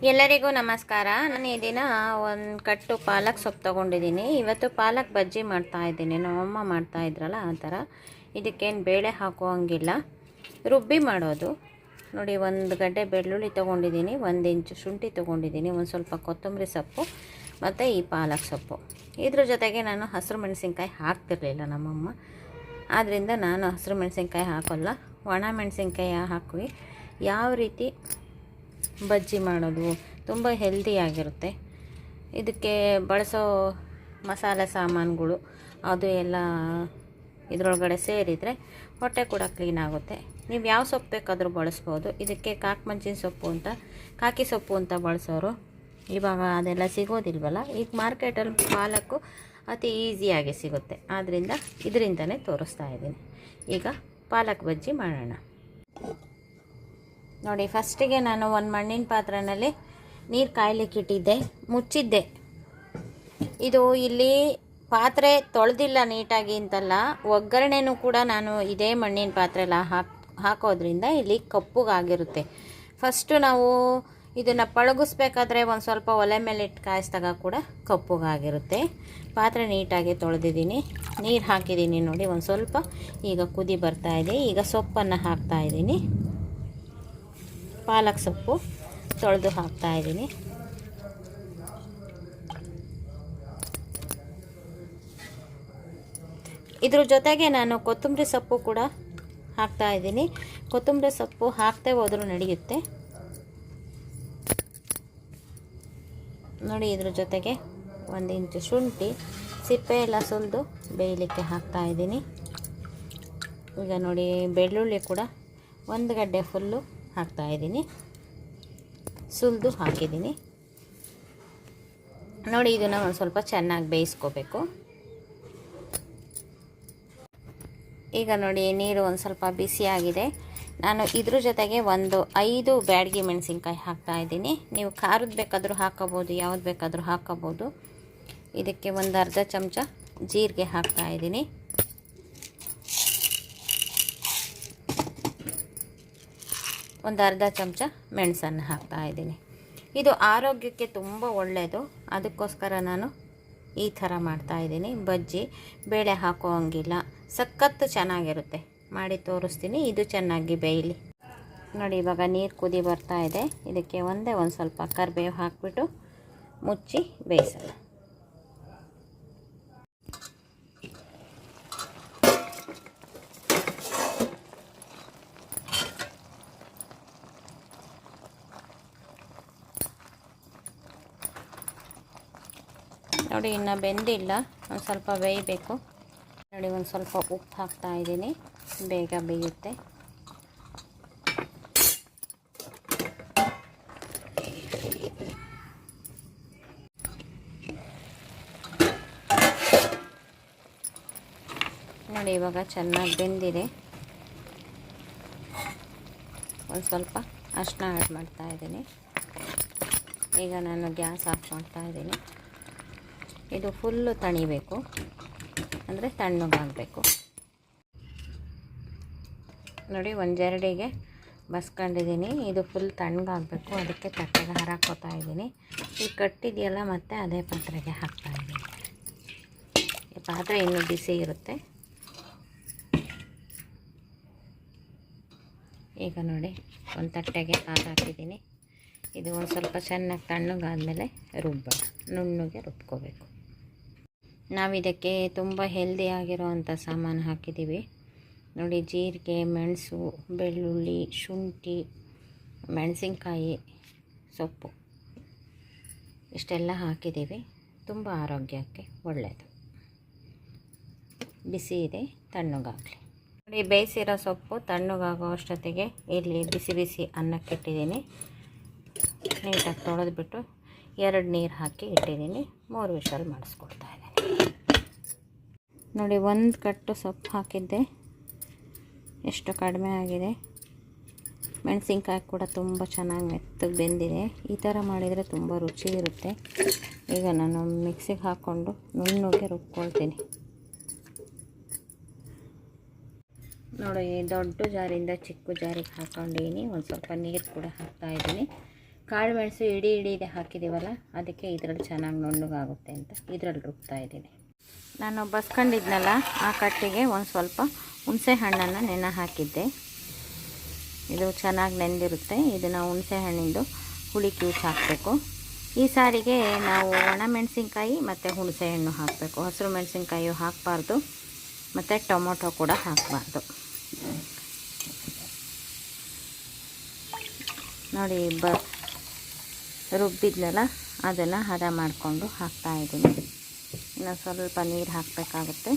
ಎಲ್ಲರಿಗೂ ನಮಸ್ಕಾರ. ನಾನು ಈ ದಿನ ಒಂದು ಕಟ್ಟು ಪಾಲಕ್ ಸೊಪ್ಪು ತೊಗೊಂಡಿದ್ದೀನಿ. ಇವತ್ತು ಪಾಲಕ್ ಬಜ್ಜಿ ಮಾಡ್ತಾಯಿದ್ದೀನಿ. ನಮ್ಮಮ್ಮ ಮಾಡ್ತಾಯಿದ್ರಲ್ಲ ಆ ಥರ. ಇದಕ್ಕೇನು ಬೇಳೆ ಹಾಕುವಂಗಿಲ್ಲ, ರುಬ್ಬಿ ಮಾಡೋದು. ನೋಡಿ, ಒಂದು ಗಡ್ಡೆ ಬೆಳ್ಳುಳ್ಳಿ ತೊಗೊಂಡಿದ್ದೀನಿ, 1 ಇಂಚು ಶುಂಠಿ ತೊಗೊಂಡಿದ್ದೀನಿ, ಒಂದು ಸ್ವಲ್ಪ ಕೊತ್ತಂಬರಿ ಸೊಪ್ಪು ಮತ್ತು ಈ ಪಾಲಕ್ ಸೊಪ್ಪು. ಇದ್ರ ಜೊತೆಗೆ ನಾನು ಹಸಿರು ಮೆಣಸಿನ್ಕಾಯಿ ಹಾಕ್ತಿರ್ಲಿಲ್ಲ ನಮ್ಮಮ್ಮ, ಆದ್ದರಿಂದ ನಾನು ಹಸಿರು ಮೆಣಸಿನ್ಕಾಯಿ ಹಾಕೋಲ್ಲ, ಒಣ ಮೆಣಸಿನ್ಕಾಯಿ ಹಾಕಿ ಯಾವ ರೀತಿ ಬಜ್ಜಿ ಮಾಡೋದು ತುಂಬ ಹೆಲ್ದಿಯಾಗಿರುತ್ತೆ. ಇದಕ್ಕೆ ಬಳಸೋ ಮಸಾಲೆ ಸಾಮಾನುಗಳು ಅದು ಎಲ್ಲ ಇದರೊಳಗಡೆ ಸೇರಿದರೆ ಹೊಟ್ಟೆ ಕೂಡ ಕ್ಲೀನ್ ಆಗುತ್ತೆ. ನೀವು ಯಾವ ಸೊಪ್ಪು ಬೇಕಾದರೂ ಬಳಸ್ಬೋದು. ಇದಕ್ಕೆ ಕಾಕಿ ಸೊಪ್ಪು ಅಂತ ಬಳಸೋರು ಇವಾಗ ಅದೆಲ್ಲ ಸಿಗೋದಿಲ್ವಲ್ಲ. ಈಗ ಮಾರ್ಕೆಟಲ್ಲಿ ಪಾಲಕ್ಕು ಅತಿ ಈಸಿಯಾಗಿ ಸಿಗುತ್ತೆ, ಆದ್ದರಿಂದ ಇದರಿಂದನೇ ತೋರಿಸ್ತಾ ಇದ್ದೀನಿ. ಈಗ ಪಾಲಕ್ ಬಜ್ಜಿ ಮಾಡೋಣ. ನೋಡಿ, ಫಸ್ಟಿಗೆ ನಾನು ಒಂದು ಮಣ್ಣಿನ ಪಾತ್ರೆಯಲ್ಲಿ ನೀರು ಕಾಯ್ಲಿಕ್ಕೆ ಇಟ್ಟಿದ್ದೆ, ಮುಚ್ಚಿದ್ದೆ. ಇದು ಇಲ್ಲಿ ಪಾತ್ರೆ ತೊಳೆದಿಲ್ಲ ನೀಟಾಗಿ ಅಂತಲ್ಲ, ಒಗ್ಗರಣೆನೂ ಕೂಡ ನಾನು ಇದೇ ಮಣ್ಣಿನ ಪಾತ್ರೆಲ್ಲ ಹಾಕೋದ್ರಿಂದ ಇಲ್ಲಿ ಕಪ್ಪುಗಾಗಿರುತ್ತೆ. ಫಸ್ಟು ನಾವು ಇದನ್ನು ಪಳಗಿಸ್ಬೇಕಾದ್ರೆ ಒಂದು ಸ್ವಲ್ಪ ಒಲೆ ಮೇಲೆ ಇಟ್ಟು ಕಾಯಿಸಿದಾಗ ಕೂಡ ಕಪ್ಪುಗಾಗಿರುತ್ತೆ. ಪಾತ್ರೆ ನೀಟಾಗಿ ತೊಳೆದಿದ್ದೀನಿ, ನೀರು ಹಾಕಿದ್ದೀನಿ. ನೋಡಿ, ಒಂದು ಸ್ವಲ್ಪ ಈಗ ಕುದಿ ಬರ್ತಾಯಿದೆ. ಈಗ ಸೊಪ್ಪನ್ನು ಹಾಕ್ತಾಯಿದ್ದೀನಿ. ಪಾಲಕ್ ಸೊಪ್ಪು ತೊಳೆದು ಹಾಕ್ತಾಯಿದ್ದೀನಿ. ಇದ್ರ ಜೊತೆಗೆ ನಾನು ಕೊತ್ತಂಬರಿ ಸೊಪ್ಪು ಕೂಡ ಹಾಕ್ತಾಯಿದ್ದೀನಿ. ಕೊತ್ತಂಬರಿ ಸೊಪ್ಪು ಹಾಕ್ತೇ ಹೋದರೂ ನಡೆಯುತ್ತೆ. ನೋಡಿ, ಇದ್ರ ಜೊತೆಗೆ 1 ಇಂಚು ಶುಂಠಿ ಸಿಪ್ಪೆ ಎಲ್ಲ ಸುಲಿದು ಬೇಯಲಿಕ್ಕೆ ಹಾಕ್ತಾಯಿದ್ದೀನಿ. ಈಗ ನೋಡಿ, ಬೆಳ್ಳುಳ್ಳಿ ಕೂಡ 1 ಗಡ್ಡೆ ಫುಲ್ಲು ಹಾಕ್ತಾಯಿದ್ದೀನಿ, ಸುಲಿದು ಹಾಕಿದ್ದೀನಿ. ನೋಡಿ, ಇದನ್ನು ಒಂದು ಸ್ವಲ್ಪ ಚೆನ್ನಾಗಿ ಬೇಯಿಸ್ಕೋಬೇಕು. ಈಗ ನೋಡಿ, ನೀರು ಒಂದು ಸ್ವಲ್ಪ ಬಿಸಿಯಾಗಿದೆ. ನಾನು ಇದ್ರ ಜೊತೆಗೆ ಒಂದು 5 ಬ್ಯಾಡಗಿ ಮೆಣಸಿನ್ಕಾಯಿ ಹಾಕ್ತಾಯಿದ್ದೀನಿ. ನೀವು ಖಾರದ ಬೇಕಾದರೂ ಹಾಕೋಬೋದು, ಯಾವ್ದು ಬೇಕಾದರೂ ಹಾಕೋಬೋದು. ಇದಕ್ಕೆ ಒಂದು ಅರ್ಧ ಚಮಚ ಜೀರಿಗೆ ಹಾಕ್ತಾಯಿದ್ದೀನಿ. ಒಂದು ಅರ್ಧ ಚಮಚ ಮೆಣಸನ್ನು ಹಾಕ್ತಾಯಿದ್ದೀನಿ. ಇದು ಆರೋಗ್ಯಕ್ಕೆ ತುಂಬ ಒಳ್ಳೆಯದು, ಅದಕ್ಕೋಸ್ಕರ ನಾನು ಈ ಥರ ಮಾಡ್ತಾಯಿದ್ದೀನಿ. ಬಜ್ಜಿ ಬೇಳೆ ಹಾಕುವಂಗಿಲ್ಲ, ಸಖತ್ತು ಚೆನ್ನಾಗಿರುತ್ತೆ. ಮಾಡಿ ತೋರಿಸ್ತೀನಿ. ಇದು ಚೆನ್ನಾಗಿ ಬೇಯಲಿ. ನೋಡಿ, ಇವಾಗ ನೀರು ಕುದಿ ಬರ್ತಾಯಿದೆ. ಇದಕ್ಕೆ ಒಂದು ಸ್ವಲ್ಪ ಕರಿಬೇವು ಹಾಕಿಬಿಟ್ಟು ಮುಚ್ಚಿ ಬೇಯಿಸೋಣ. ನೋಡಿ, ಇನ್ನು ಬೆಂದಿಲ್ಲ, ಒಂದು ಸ್ವಲ್ಪ ಬೇಯಬೇಕು. ನೋಡಿ, ಒಂದು ಸ್ವಲ್ಪ ಉಪ್ಪು ಹಾಕ್ತಾಯಿದ್ದೀನಿ, ಬೇಗ ಬೇಯುತ್ತೆ. ನೋಡಿ, ಇವಾಗ ಚೆನ್ನಾಗಿ ಬೆಂದಿದೆ. ಒಂದು ಸ್ವಲ್ಪ ಅರಿಶಿನ ಆ್ಯಡ್ ಮಾಡ್ತಾಯಿದ್ದೀನಿ. ಈಗ ನಾನು ಗ್ಯಾಸ್ ಆಫ್ ಮಾಡ್ತಾಯಿದ್ದೀನಿ. ಇದು ಫುಲ್ಲು ತಣಿಬೇಕು, ಅಂದರೆ ತಣ್ಣಗಾಗಬೇಕು. ನೋಡಿ, 1 ಜರಡಿಗೆ ಬಸ್ಕೊಂಡಿದ್ದೀನಿ. ಇದು ಫುಲ್ ತಣ್ಣಗಾಗಬೇಕು, ಅದಕ್ಕೆ ತಟ್ಟೆಗೆ ಹಾರಾಕೋತಾ ಇದ್ದೀನಿ. ಈ ಕಟ್ಟಿದೆಯಲ್ಲ, ಮತ್ತೆ ಅದೇ ಪಾತ್ರೆಗೆ ಹಾಕ್ತಾಯಿದ್ದೀನಿ. ಈ ಪಾತ್ರೆ ಇನ್ನೂ ಬಿಸಿ ಇರುತ್ತೆ. ಈಗ ನೋಡಿ, ಒಂದು ತಟ್ಟೆಗೆ ಹಾಕಿದ್ದೀನಿ. ಇದು ಒಂದು ಸ್ವಲ್ಪ ಚೆನ್ನಾಗಿ ತಣ್ಣಗಾದ್ಮೇಲೆ ನುಣ್ಣಗೆ ರುಬ್ಕೋಬೇಕು. ನಾವು ಇದಕ್ಕೆ ತುಂಬ ಹೆಲ್ದಿ ಆಗಿರೋವಂಥ ಸಾಮಾನು ಹಾಕಿದ್ದೀವಿ. ನೋಡಿ, ಜೀರಿಗೆ, ಮೆಣಸು, ಬೆಳ್ಳುಳ್ಳಿ, ಶುಂಠಿ, ಮೆಣಸಿನ್ಕಾಯಿ, ಸೊಪ್ಪು ಇಷ್ಟೆಲ್ಲ ಹಾಕಿದ್ದೀವಿ. ತುಂಬ ಆರೋಗ್ಯಕ್ಕೆ ಒಳ್ಳೆಯದು. ಬಿಸಿ ಇದೆ, ತಣ್ಣಗಾಗಲಿ. ನೋಡಿ, ಬೇಯಿಸಿರೋ ಸೊಪ್ಪು ತಣ್ಣಗಾಗೋ ಅಷ್ಟೊತ್ತಿಗೆ ಇಲ್ಲಿ ಬಿಸಿ ಬಿಸಿ ಅನ್ನಕ್ಕಿಟ್ಟಿದ್ದೀನಿ. ನೀಟಾಗಿ ತೊಳೆದ್ಬಿಟ್ಟು 2 ನೀರು ಹಾಕಿ ಇಟ್ಟಿದ್ದೀನಿ. 3 ವಿಷಲ್ ಮಾಡಿಸ್ಕೊಳ್ತಾ ಇದ್ದೀನಿ. ನೋಡಿ, 1 ಕಟ್ಟು ಸೊಪ್ಪು ಹಾಕಿದ್ದೆ, ಎಷ್ಟು ಕಡಿಮೆ ಆಗಿದೆ. ಮೆಣಸಿನ್ಕಾಯಿ ಕೂಡ ತುಂಬ ಚೆನ್ನಾಗಿ ಮೆತ್ತಗೆ ಬೆಂದಿದೆ. ಈ ಥರ ಮಾಡಿದರೆ ತುಂಬ ರುಚಿ ಇರುತ್ತೆ. ಈಗ ನಾನು ಮಿಕ್ಸಿಗೆ ಹಾಕ್ಕೊಂಡು ನುಣ್ಣಗೆ ರುಬ್ಕೊಳ್ತೀನಿ. ನೋಡಿ, ದೊಡ್ಡ ಜಾರಿಂದ ಚಿಕ್ಕ ಜಾರಿಗೆ ಹಾಕ್ಕೊಂಡಿದ್ದೀನಿ. ಒಂದು ಸ್ವಲ್ಪ ನೀರು ಕೂಡ ಹಾಕ್ತಾಯಿದ್ದೀನಿ. ಕಾಳು ಮೆಣಸು ಇಡೀ ಹಾಕಿದ್ದೀವಲ್ಲ, ಅದಕ್ಕೆ ಇದರಲ್ಲಿ ಚೆನ್ನಾಗಿ ನುಣ್ಣಗಾಗುತ್ತೆ ಅಂತ ಇದರಲ್ಲಿ ರುಬ್ತಾ ಇದ್ದೀನಿ. ನಾನು ಬಸ್ಕೊಂಡಿದ್ನಲ್ಲ, ಆ ಕಟ್ಟಿಗೆ ಒಂದು ಸ್ವಲ್ಪ ಹುಣಸೆ ಹಣ್ಣನ್ನು ನೆನೆ ಹಾಕಿದ್ದೆ. ಇದು ಚೆನ್ನಾಗಿ ನೆಂದಿರುತ್ತೆ. ಇದನ್ನು ಹುಣಸೆ ಹಣ್ಣಿಂದು ಹುಳಿ ಕ್ಯೂಚ್ ಹಾಕಬೇಕು. ಈ ಸಾರಿಗೆ ನಾವು ಒಣಮೆಣಸಿನ್ಕಾಯಿ ಮತ್ತು ಹುಣಸೆ ಹಣ್ಣು ಹಾಕಬೇಕು. ಹಸಿರು ಮೆಣಸಿನ್ಕಾಯಿ ಹಾಕಬಾರ್ದು ಮತ್ತು ಟೊಮೊಟೊ ಕೂಡ ಹಾಕಬಾರ್ದು. ನೋಡಿ, ರುಬ್ಬಿದ್ನಲ್ಲ ಅದನ್ನು ಹದ ಮಾಡಿಕೊಂಡು ಹಾಕ್ತಾಯಿದ್ದೀನಿ. ಇನ್ನು ಸ್ವಲ್ಪ ನೀರು ಹಾಕಬೇಕಾಗುತ್ತೆ.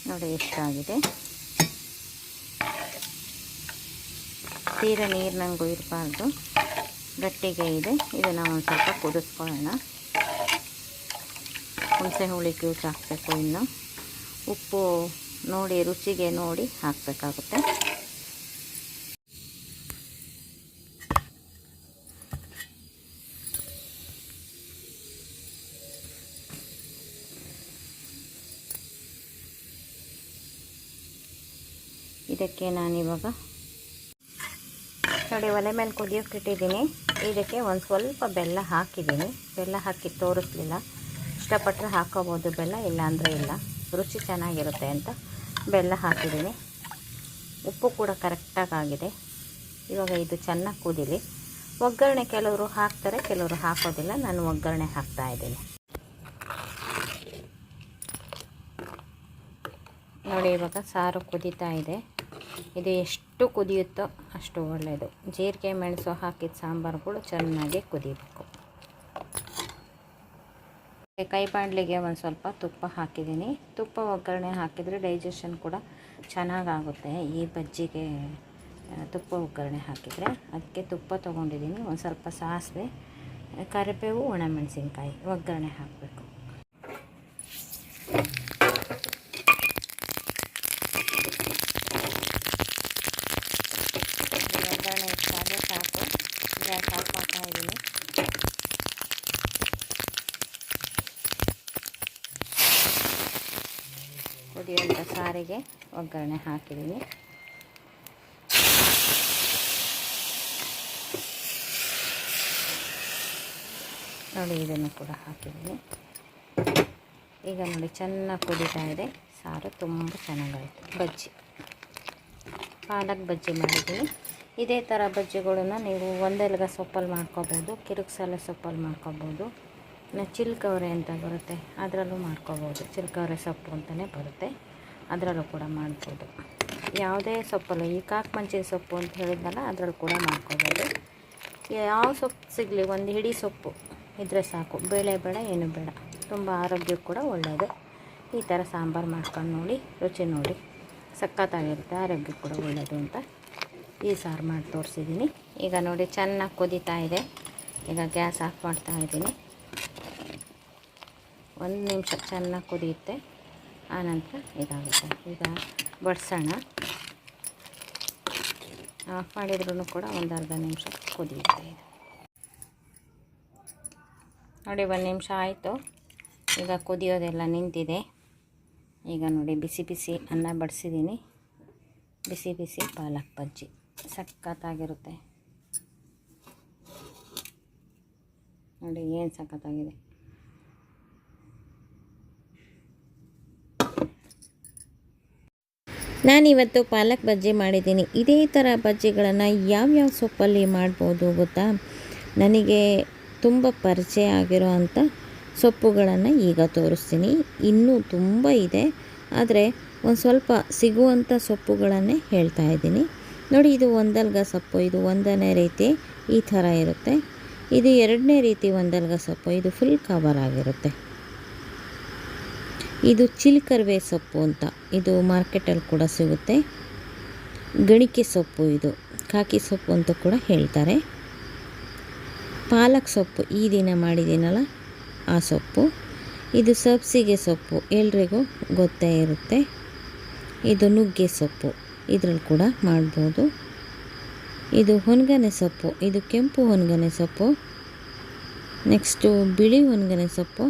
ನೋಡಿ ಎಷ್ಟಾಗಿದೆ. ತೀರ ನೀರಿನಂಗೂ ಇರಬಾರ್ದು, ಗಟ್ಟಿಗೆ ಇದೆ. ಇದನ್ನು ಒಂದು ಸ್ವಲ್ಪ ಕುದಿಸ್ಕೊಳ್ಳೋಣ. ಹುಣಸೆ ಹುಳಿ ಕ್ಯೂಚ್ ಹಾಕಬೇಕು. ಇನ್ನು ಉಪ್ಪು ನೋಡಿ, ರುಚಿಗೆ ನೋಡಿ ಹಾಕಬೇಕಾಗುತ್ತೆ. ಇದಕ್ಕೆ ನಾನಿವಾಗ ನೋಡಿ ಒಲೆ ಮೇಲೆ ಕುದಿಯೋಕೆ ಇಟ್ಟಿದ್ದೀನಿ. ಇದಕ್ಕೆ ಒಂದು ಸ್ವಲ್ಪ ಬೆಲ್ಲ ಹಾಕಿದ್ದೀನಿ. ಬೆಲ್ಲ ಹಾಕಿ ತೋರಿಸ್ಲಿಲ್ಲ, ಇಷ್ಟಪಟ್ಟರೆ ಹಾಕೋಬೋದು ಬೆಲ್ಲ, ಇಲ್ಲ ಅಂದರೆ ಇಲ್ಲ. ರುಚಿ ಚೆನ್ನಾಗಿರುತ್ತೆ ಅಂತ ಬೆಲ್ಲ ಹಾಕಿದ್ದೀನಿ. ಉಪ್ಪು ಕೂಡ ಕರೆಕ್ಟಾಗಿ ಆಗಿದೆ. ಇವಾಗ ಇದು ಚೆನ್ನಾಗಿ ಕುದೀಲಿ. ಒಗ್ಗರಣೆ ಕೆಲವರು ಹಾಕ್ತಾರೆ, ಕೆಲವರು ಹಾಕೋದಿಲ್ಲ. ನಾನು ಒಗ್ಗರಣೆ ಹಾಕ್ತಾಯಿದ್ದೀನಿ. ನೋಡಿ ಇವಾಗ ಸಾರು ಕುದೀತಾ ಇದೆ. ಇದು ಎಷ್ಟು ಕುದಿಯುತ್ತೋ ಅಷ್ಟು ಒಳ್ಳೆಯದು. ಜೀರಿಗೆ ಮೆಣಸು ಹಾಕಿದ ಸಾಂಬಾರುಗಳು ಚೆನ್ನಾಗಿ ಕುದಿಬೇಕು. ಕೈ ಬಾಣಲಿಗೆ ಒಂದು ಸ್ವಲ್ಪ ತುಪ್ಪ ಹಾಕಿದ್ದೀನಿ. ತುಪ್ಪ ಒಗ್ಗರಣೆ ಹಾಕಿದರೆ ಡೈಜೆಷನ್ ಕೂಡ ಚೆನ್ನಾಗಾಗುತ್ತೆ. ಈ ಬಜ್ಜಿಗೆ ತುಪ್ಪ ಒಗ್ಗರಣೆ ಹಾಕಿದರೆ, ಅದಕ್ಕೆ ತುಪ್ಪ ತೊಗೊಂಡಿದ್ದೀನಿ. ಒಂದು ಸ್ವಲ್ಪ ಸಾಸಿವೆ, ಕರಿಬೇವು, ಒಣಮೆಣಸಿನ್ಕಾಯಿ ಒಗ್ಗರಣೆ ಹಾಕಬೇಕು. ಒಗ್ಗರಣೆ ಇಷ್ಟಾದರೆ ಸಾಕು. ಗ್ಯಾಸ್ ಆಫ್ ಮಾಡ್ತಾ ಇದ್ದೀನಿ. ಕುದಿಯುವಂಥ ಸಾರಿಗೆ ಒಗ್ಗರಣೆ ಹಾಕಿದ್ದೀನಿ. ನೋಡಿ ಇದನ್ನು ಕೂಡ ಹಾಕಿದ್ದೀನಿ. ಈಗ ನೋಡಿ ಚೆನ್ನಾಗಿ ಕುದೀತಾ ಇದೆ ಸಾರು. ತುಂಬ ಚೆನ್ನಾಗಾಯಿತು. ಬಜ್ಜಿ, ಪಾಲಕ್ ಬಜ್ಜಿ ಮಾಡಿದ್ದೀನಿ. ಇದೇ ಥರ ಬಜ್ಜಿಗಳನ್ನು ನೀವು ಒಂದೆಲಗ ಸೊಪ್ಪಲ್ಲಿ ಮಾಡ್ಕೋಬೋದು, ಕಿರುಕ್ಸಾಲೆ ಸೊಪ್ಪಲ್ಲಿ ಮಾಡ್ಕೋಬೋದು, ಇನ್ನು ಚಿಲ್ಕವರೆ ಅಂತ ಬರುತ್ತೆ ಅದರಲ್ಲೂ ಮಾಡ್ಕೋಬೋದು. ಚಿಲ್ಕವರೆ ಸೊಪ್ಪು ಅಂತಲೇ ಬರುತ್ತೆ, ಅದರಲ್ಲೂ ಕೂಡ ಮಾಡ್ಬೋದು. ಯಾವುದೇ ಸೊಪ್ಪಲ್ಲೂ, ಈ ಕಾಕಮಂಚಿನ ಸೊಪ್ಪು ಅಂತ ಹೇಳಿದ್ನಲ್ಲ, ಅದರಲ್ಲೂ ಕೂಡ ಮಾಡ್ಕೋಬೋದು. ಯಾವ ಸೊಪ್ಪು ಸಿಗಲಿ, ಒಂದು ಹಿಡಿ ಸೊಪ್ಪು ಇದ್ದರೆ ಸಾಕು. ಬೇಳೆ ಬೇಡ, ಏನು ಬೇಡ. ತುಂಬ ಆರೋಗ್ಯಕ್ಕೆ ಕೂಡ ಒಳ್ಳೆಯದು. ಈ ಥರ ಸಾಂಬಾರು ಮಾಡ್ಕೊಂಡು ನೋಡಿ, ರುಚಿ ನೋಡಿ, ಸಖತ್ತಾಗಿರುತ್ತೆ. ಆರೋಗ್ಯಕ್ಕೆ ಕೂಡ ಒಳ್ಳೆಯದು ಅಂತ ಈ ಸಾರು ಮಾಡಿ ತೋರಿಸಿದ್ದೀನಿ. ಈಗ ನೋಡಿ ಚೆನ್ನಾಗಿ ಕುದೀತಾ ಇದೆ. ಈಗ ಗ್ಯಾಸ್ ಆಫ್ ಮಾಡ್ತಾ ಇದ್ದೀನಿ. 1 ನಿಮಿಷ ಚೆನ್ನಾಗಿ ಕುದಿಯುತ್ತೆ, ಆನಂತರ ಇದಾಗುತ್ತೆ. ಈಗ ಬಡಿಸೋಣ. ಆಫ್ ಮಾಡಿದ್ರೂ ಕೂಡ ಒಂದು ಅರ್ಧ ನಿಮಿಷ ಕುದಿಯುತ್ತೆ. ನೋಡಿ 1 ನಿಮಿಷ ಆಯಿತು. ಈಗ ಕುದಿಯೋದೆಲ್ಲ ನಿಂತಿದೆ. ಈಗ ನೋಡಿ ಬಿಸಿ ಬಿಸಿ ಅನ್ನ ಬಡಿಸಿದ್ದೀನಿ. ಬಿಸಿ ಬಿಸಿ ಪಾಲಕ್ ಬಜ್ಜಿ ಸಖತ್ತಾಗಿರುತ್ತೆ. ನೋಡಿ ಏನು ಸಖತ್ತಾಗಿದೆ. ನಾನಿವತ್ತು ಪಾಲಕ್ ಬಜ್ಜಿ ಮಾಡಿದ್ದೀನಿ. ಇದೇ ಥರ ಬಜ್ಜಿಗಳನ್ನು ಯಾವ್ಯಾವ ಸೊಪ್ಪಲ್ಲಿ ಮಾಡ್ಬೋದು ಗೊತ್ತಾ? ನನಗೆ ತುಂಬ ಪರಿಚಯ ಆಗಿರೋ ಅಂಥ ಸೊಪ್ಪುಗಳನ್ನು ಈಗ ತೋರಿಸ್ತೀನಿ. ಇನ್ನೂ ತುಂಬ ಇದೆ, ಆದರೆ ಒಂದು ಸ್ವಲ್ಪ ಸಿಗುವಂಥ ಸೊಪ್ಪುಗಳನ್ನೇ ಹೇಳ್ತಾ ಇದ್ದೀನಿ. ನೋಡಿ, ಇದು ಒಂದಲ್ಗ ಸೊಪ್ಪು. ಇದು 1ನೇ ರೀತಿ ಈ ಥರ ಇರುತ್ತೆ. ಇದು 2ನೇ ರೀತಿ ಒಂದಲ್ಗ ಸೊಪ್ಪು. ಇದು ಫುಲ್ ಕವರ್ ಆಗಿರುತ್ತೆ. ಇದು ಚಿಲ್ಕರ್ವೆ ಸೊಪ್ಪು ಅಂತ, ಇದು ಮಾರ್ಕೆಟಲ್ಲಿ ಕೂಡ ಸಿಗುತ್ತೆ. ಗಣಿಕೆ ಸೊಪ್ಪು, ಇದು ಕಾಕಿ ಸೊಪ್ಪು ಅಂತ ಕೂಡ ಹೇಳ್ತಾರೆ. ಪಾಲಕ್ ಸೊಪ್ಪು ಈ ದಿನ ಮಾಡಿದ್ದೀನಲ್ಲ ಆ ಸೊಪ್ಪು. ಇದು ಸಬ್ಸಿಗೆ ಸೊಪ್ಪು, ಎಲ್ರಿಗೂ ಗೊತ್ತೇ ಇರುತ್ತೆ. ಇದು ನುಗ್ಗೆ ಸೊಪ್ಪು, ಇದರಲ್ಲಿ ಕೂಡ ಮಾಡ್ಬೋದು. ಇದು ಹೊನ್ಗನೆ ಸೊಪ್ಪು, ಇದು ಕೆಂಪು ಹೊನ್ಗನೆ ಸೊಪ್ಪು. ನೆಕ್ಸ್ಟು ಬಿಳಿ ಹೊನ್ಗನೆ ಸೊಪ್ಪು.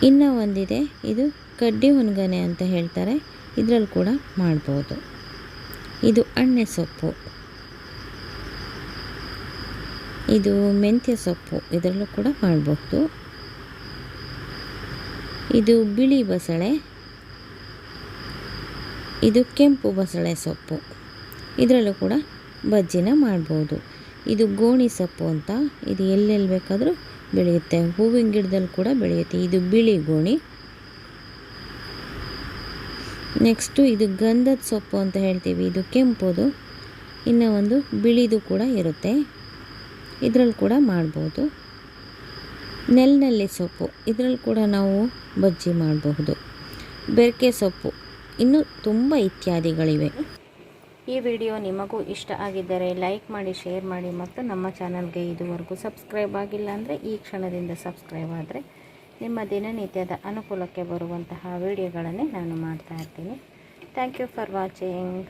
ಇನ್ನು ಒಂದಿದೆ, ಇದು ಕಡ್ಡಿ ಹುಣ್ಗನೆ ಅಂತ ಹೇಳ್ತಾರೆ, ಇದರಲ್ಲಿ ಕೂಡ ಮಾಡ್ಬೋದು. ಇದು ಅಣ್ಣೆ ಸೊಪ್ಪು, ಇದು ಮೆಂತ್ಯ ಸೊಪ್ಪು, ಇದರಲ್ಲೂ ಕೂಡ ಮಾಡಬಹುದು. ಇದು ಬಿಳಿ ಬಸಳೆ, ಇದು ಕೆಂಪು ಬಸಳೆ ಸೊಪ್ಪು, ಇದರಲ್ಲೂ ಕೂಡ ಬಜ್ಜಿನ ಮಾಡ್ಬೋದು. ಇದು ಗೋಣಿ ಸೊಪ್ಪು ಅಂತ, ಇದು ಎಲ್ಲೆಲ್ಲಿ ಬೇಕಾದರೂ ಬೆಳೆಯುತ್ತೆ, ಹೂವಿನ ಗಿಡದಲ್ಲಿ ಕೂಡ ಬೆಳೆಯುತ್ತೆ. ಇದು ಬಿಳಿ ಗೋಣಿ. ನೆಕ್ಸ್ಟು ಇದು ಗಂಧದ ಸೊಪ್ಪು ಅಂತ ಹೇಳ್ತೀವಿ, ಇದು ಕೆಂಪುದು. ಇನ್ನು ಒಂದು ಬಿಳಿದು ಕೂಡ ಇರುತ್ತೆ, ಇದರಲ್ಲಿ ಕೂಡ ಮಾಡ್ಬೋದು. ನೆಲನಲ್ಲಿ ಸೊಪ್ಪು, ಇದರಲ್ಲಿ ಕೂಡ ನಾವು ಬಜ್ಜಿ ಮಾಡಬಹುದು. ಬೆರಕೆ ಸೊಪ್ಪು, ಇನ್ನೂ ತುಂಬ ಇತ್ಯಾದಿಗಳಿವೆ. ಈ ವಿಡಿಯೋ ನಿಮಗೂ ಇಷ್ಟ ಆಗಿದ್ದರೆ ಲೈಕ್ ಮಾಡಿ, ಶೇರ್ ಮಾಡಿ ಮತ್ತು ನಮ್ಮ ಚಾನಲ್ಗೆ ಇದುವರೆಗೂ ಸಬ್ಸ್ಕ್ರೈಬ್ ಆಗಿಲ್ಲ ಅಂದರೆ ಈ ಕ್ಷಣದಿಂದ ಸಬ್ಸ್ಕ್ರೈಬ್ ಆದರೆ ನಿಮ್ಮ ದಿನನಿತ್ಯದ ಅನುಕೂಲಕ್ಕೆ ಬರುವಂತಹ ವಿಡಿಯೋಗಳನ್ನೇ ನಾನು ಮಾಡ್ತಾ ಇರ್ತೀನಿ. Thank you for watching.